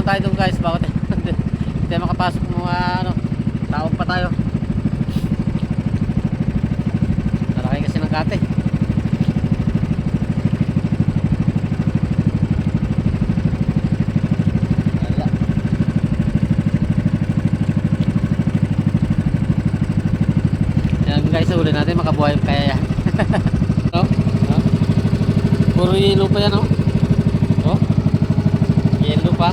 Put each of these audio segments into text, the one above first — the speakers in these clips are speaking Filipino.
muna tayo doon guys, bakit hindi tayo makapasok ng mga ano, taon pa tayo. Malaki kasi ng kate. Wala. Yan guys, sa uli natin makabuhay kaya yan. No? No? Puro yellow pa yan, oh. Oh? Yellow pa.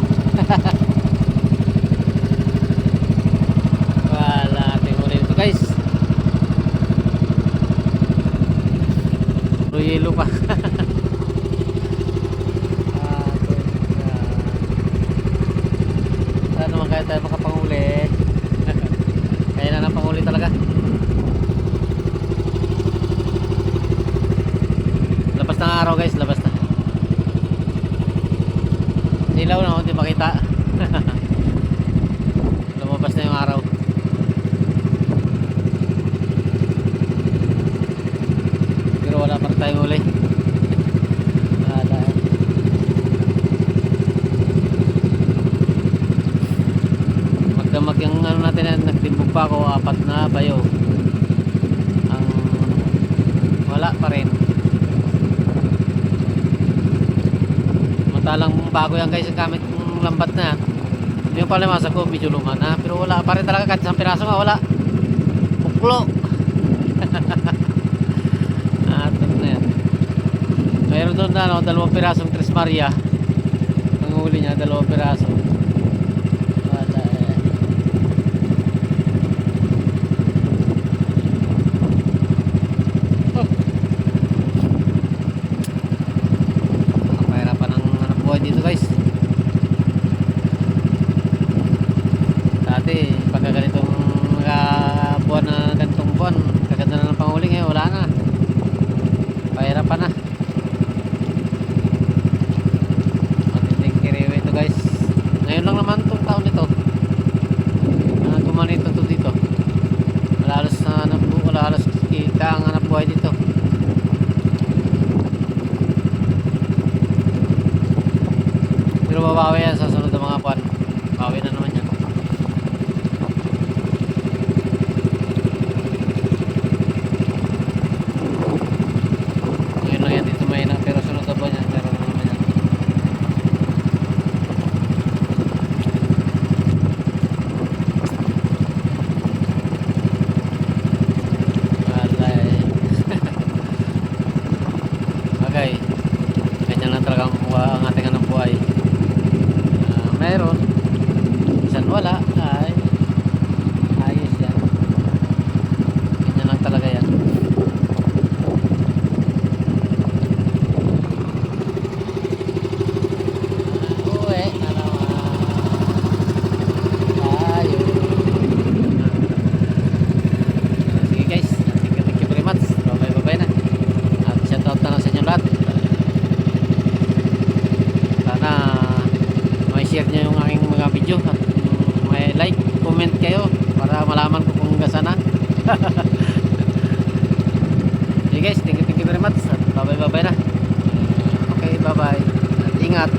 Wala ating uli ito guys. Puro yellow pa. Saan naman kaya tayo makapanguli? Kaya na ng panguli talaga. Labas na araw guys, labas na. Ilaw na, hindi makita. Lumabas na yung araw. Pero wala pa rin tayong uli. Wala. Magdamag yung ano natin, nagtimbog pa ako, 4 na bayo. Ang wala pa rin. Talang bago yan guys, yung gamit ng lambat na yan. Yung palimasa ko medyo luma na, pero wala pa rin talaga, kahit isang piraso nga wala. Puklo. Ito na yan. Mayroon doon na, no, 2 pirasong Tres Maria. Ang huli niya 2 piraso. Wala eh. Dito guys, dati pagka ganitong mga buwan na ganitong buwan, kaganda na ng panghuli, ngayon wala na, pahirapan na. Matinding kiriwe ito guys. Ngayon lang naman itong taon nito gumanito to dito. Wala halos kita ang hanap buhay dito. Pero babawi yan sa sunod ng mga buwan. Bawi na naman yan. Ngayon lang yan dito mahina, pero sunod na buwan yan, meron na naman yan. Wala eh. Okay, ganyan lang talaga ang ating anong buhay. Meron, minsan wala, ay ayos yan. Ganyan lang talaga yan. Uwi na naman tayo. Sige guys, thank you very much. Bye na. At shout out na lang sa inyo lahat. Sana share nyo yung aking mga video at may like, comment kayo para malaman ko kung hanggang sana. Okay guys, thank you very much at bye bye na. Okay, bye bye at ingat.